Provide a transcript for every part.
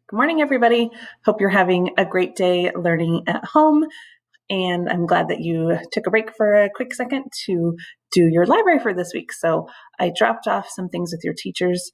Good morning, everybody. Hope you're having a great day learning at home. And I'm glad that you took a break for a quick second to do your library for this week. So I dropped off some things with your teachers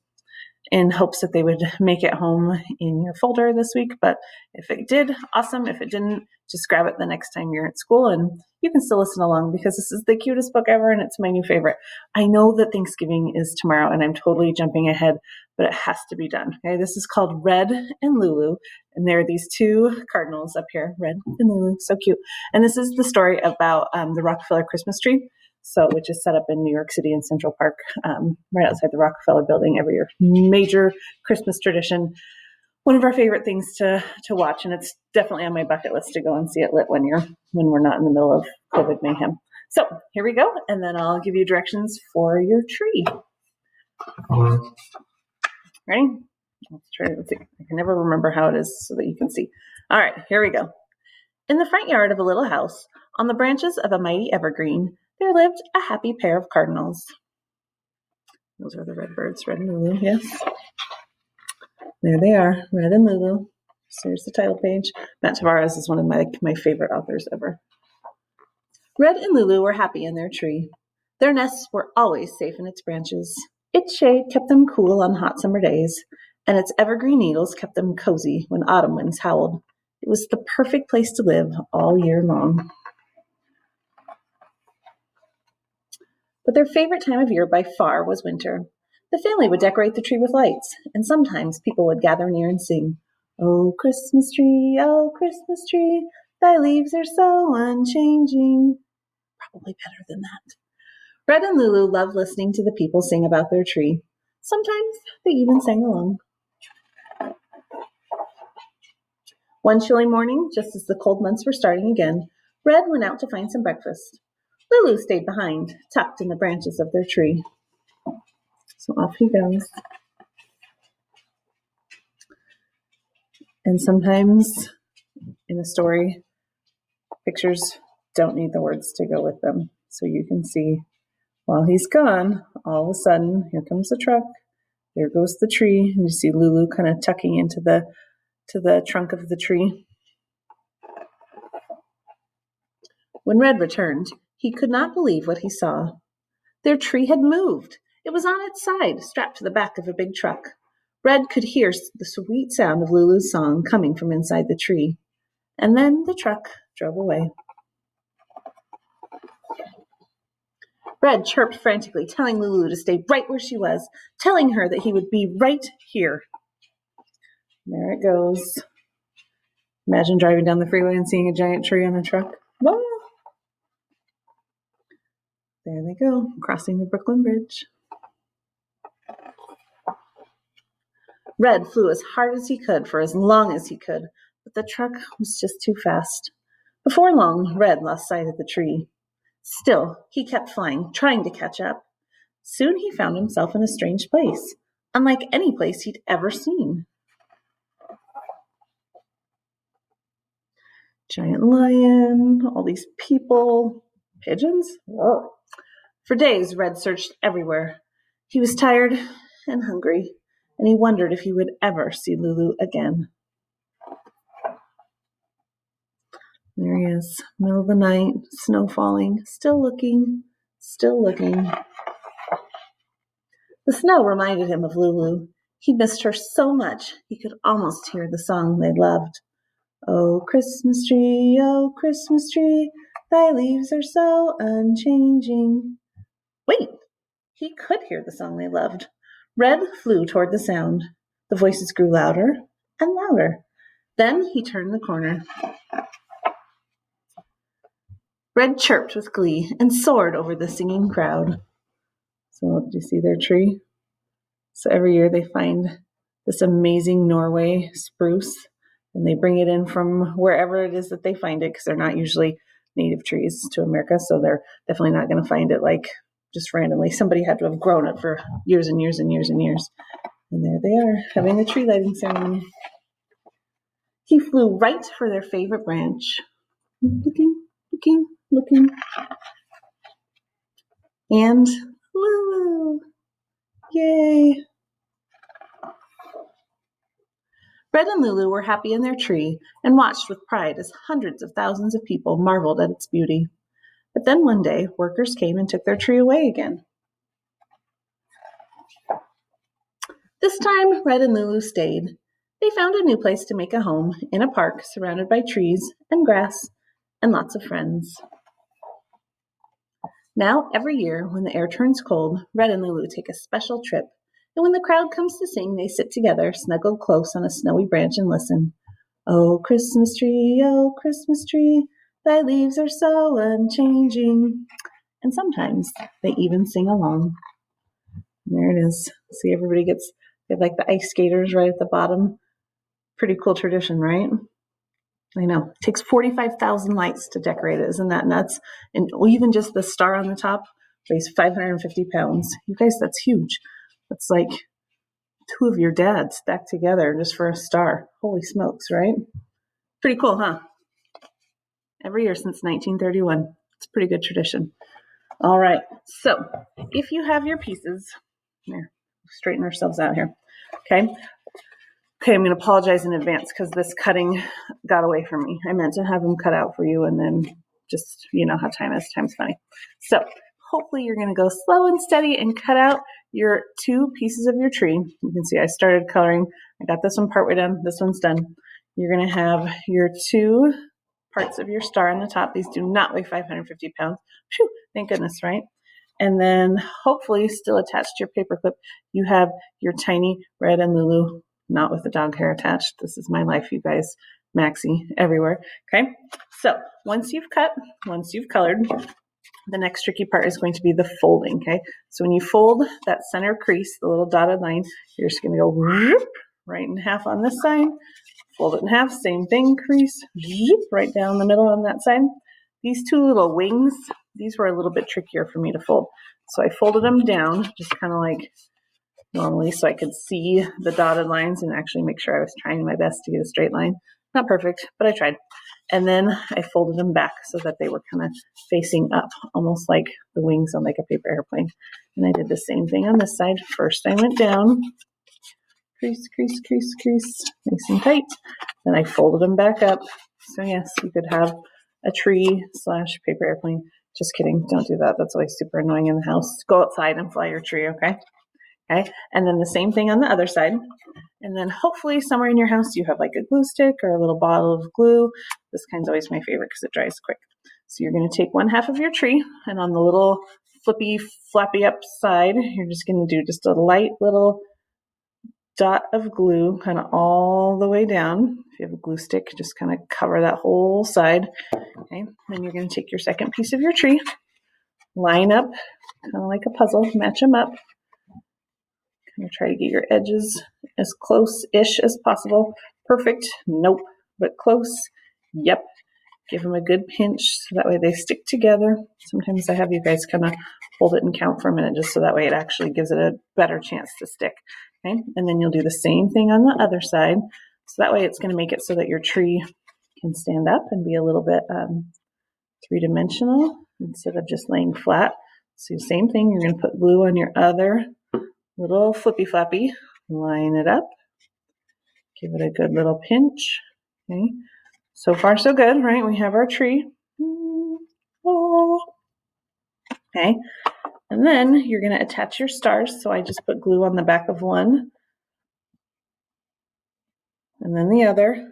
in hopes that they would make it home in your folder this week. But if it did, awesome. If it didn't, just grab it the next time you're at school and you can still listen along because this is the cutest book ever and it's my new favorite. I know that Thanksgiving is tomorrow and I'm totally jumping ahead, but it has to be done. Okay, this is called Red and Lulu, and there are these two cardinals up here, Red and Lulu, so cute. And this is the story about the Rockefeller Christmas tree. So, which is set up in New York City in Central Park, right outside the Rockefeller building every year. Major Christmas tradition. One of our favorite things to watch, and it's definitely on my bucket list to go and see it lit when we're not in the middle of COVID mayhem. So here we go, and then I'll give you directions for your tree. Ready? Let's see. I can never remember how it is so that you can see. All right, here we go. In the front yard of a little house, on the branches of a mighty evergreen, there lived a happy pair of cardinals. Those are the red birds, Red and Lulu, yes. There they are, Red and Lulu. So here's the title page. Matt Tavares is one of my favorite authors ever. Red and Lulu were happy in their tree. Their nests were always safe in its branches. Its shade kept them cool on hot summer days, and its evergreen needles kept them cozy when autumn winds howled. It was the perfect place to live all year long. But their favorite time of year by far was winter. The family would decorate the tree with lights, and sometimes people would gather near and sing, "Oh, Christmas tree, thy leaves are so unchanging." Probably better than that. Red and Lulu loved listening to the people sing about their tree. Sometimes they even sang along. One chilly morning, just as the cold months were starting again, Red went out to find some breakfast. Lulu stayed behind, tucked in the branches of their tree. So off he goes. And sometimes in a story, pictures don't need the words to go with them. So you can see while he's gone, all of a sudden, here comes the truck, there goes the tree, and you see Lulu kind of tucking into the trunk of the tree. When Red returned, he could not believe what he saw. Their tree had moved. It was on its side, strapped to the back of a big truck. Red could hear the sweet sound of Lulu's song coming from inside the tree. And then the truck drove away. Red chirped frantically, telling Lulu to stay right where she was, telling her that he would be right here. There it goes. Imagine driving down the freeway and seeing a giant tree on a truck. Whoa! There they go, crossing the Brooklyn Bridge. Red flew as hard as he could for as long as he could, but the truck was just too fast. Before long, Red lost sight of the tree. Still, he kept flying, trying to catch up. Soon he found himself in a strange place, unlike any place he'd ever seen. Giant lion, all these people, pigeons? Whoa. For days, Red searched everywhere. He was tired and hungry, and he wondered if he would ever see Lulu again. There he is, middle of the night, snow falling, still looking, still looking. The snow reminded him of Lulu. He missed her so much he could almost hear the song they loved. Oh, Christmas tree, thy leaves are so unchanging. Wait, he could hear the song they loved. Red flew toward the sound. The voices grew louder and louder. Then he turned the corner. Red chirped with glee and soared over the singing crowd. So, do you see their tree? So every year they find this amazing Norway spruce, and they bring it in from wherever it is that they find it, because they're not usually native trees to America, so they're definitely not going to find it like just randomly. Somebody had to have grown it for years and years and years and years. And there they are, having a tree lighting ceremony. He flew right for their favorite branch. Looking, looking, looking. And Lulu! Yay! Red and Lulu were happy in their tree and watched with pride as hundreds of thousands of people marveled at its beauty. But then one day, workers came and took their tree away again. This time, Red and Lulu stayed. They found a new place to make a home in a park surrounded by trees and grass and lots of friends. Now, every year, when the air turns cold, Red and Lulu take a special trip. And when the crowd comes to sing, they sit together, snuggled close on a snowy branch and listen. Oh, Christmas tree, thy leaves are so unchanging. And sometimes they even sing along. And there it is. See, everybody gets, they have like the ice skaters right at the bottom. Pretty cool tradition, right? I know. It takes 45,000 lights to decorate it. Isn't that nuts? And even just the star on the top weighs 550 pounds. You guys, that's huge. That's like two of your dads stacked together just for a star. Holy smokes, right? Pretty cool, huh? Every year since 1931. It's a pretty good tradition. All right. So if you have your pieces, here, straighten ourselves out here. Okay. Okay, I'm going to apologize in advance because this cutting got away from me. I meant to have them cut out for you, and then just, you know how time is. Time's funny. So hopefully you're going to go slow and steady and cut out your two pieces of your tree. You can see I started coloring. I got this one partway done. This one's done. You're going to have your two parts of your star on the top. These do not weigh 550 pounds. Whew, thank goodness, right? And then hopefully still attached to your paper clip, you have your tiny Red and Lulu, not with the dog hair attached. This is my life, you guys. Maxie everywhere. Okay. So once you've cut, once you've colored, the next tricky part is going to be the folding. Okay. So when you fold that center crease, the little dotted line, you're just going to go right in half on this side, fold it in half, same thing, crease, right down the middle on that side. These two little wings, these were a little bit trickier for me to fold. So I folded them down, just kind of like normally, so I could see the dotted lines and actually make sure I was trying my best to get a straight line. Not perfect, but I tried. And then I folded them back so that they were kind of facing up, almost like the wings on like a paper airplane. And I did the same thing on this side. First I went down, crease, crease, crease, crease, nice and tight. Then I folded them back up. So yes, you could have a tree / paper airplane. Just kidding, don't do that. That's always super annoying in the house. Go outside and fly your tree, okay? Okay, and then the same thing on the other side. And then hopefully somewhere in your house you have like a glue stick or a little bottle of glue. This kind's always my favorite because it dries quick. So you're going to take one half of your tree, and on the little flappy up side, you're just going to do just a light little dot of glue kind of all the way down. If you have a glue stick, just kind of cover that whole side. Okay, then you're going to take your second piece of your tree, line up kind of like a puzzle, match them up. Kind of try to get your edges as close-ish as possible. Perfect? Nope. But close? Yep. Give them a good pinch so that way they stick together. Sometimes I have you guys kind of hold it and count for a minute just so that way it actually gives it a better chance to stick. Okay? And then you'll do the same thing on the other side. So that way it's going to make it so that your tree can stand up and be a little bit three-dimensional instead of just laying flat. So same thing, you're going to put glue on your other little flippy floppy, line it up, give it a good little pinch. Okay, so far so good, right? We have our tree. Okay, and then you're going to attach your stars. So I just put glue on the back of one, and then the other,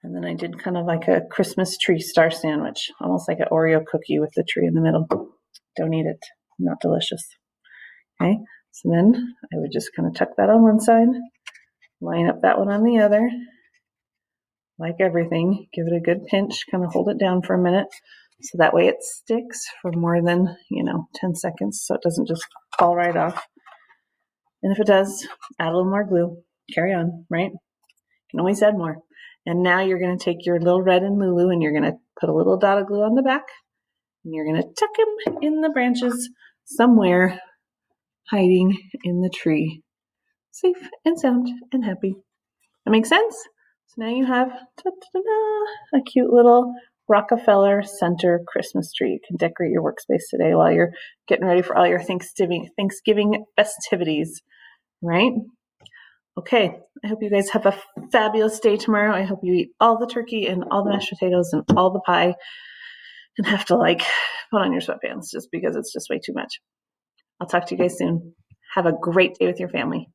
and then I did kind of like a Christmas tree star sandwich, almost like an Oreo cookie with the tree in the middle. Don't eat it, not delicious. Okay, so then I would just kind of tuck that on one side, line up that one on the other. Like everything, give it a good pinch, kind of hold it down for a minute so that way it sticks for more than, 10 seconds so it doesn't just fall right off. And if it does, add a little more glue. Carry on, right? You can always add more. And now you're going to take your little Red and Lulu and you're going to put a little dot of glue on the back and you're going to tuck him in the branches somewhere hiding in the tree. Safe and sound and happy. That makes sense? So now you have a cute little Rockefeller Center Christmas tree. You can decorate your workspace today while you're getting ready for all your Thanksgiving festivities, right? Okay, I hope you guys have a fabulous day tomorrow. I hope you eat all the turkey and all the mashed potatoes and all the pie and have to put on your sweatpants just because it's just way too much. I'll talk to you guys soon. Have a great day with your family.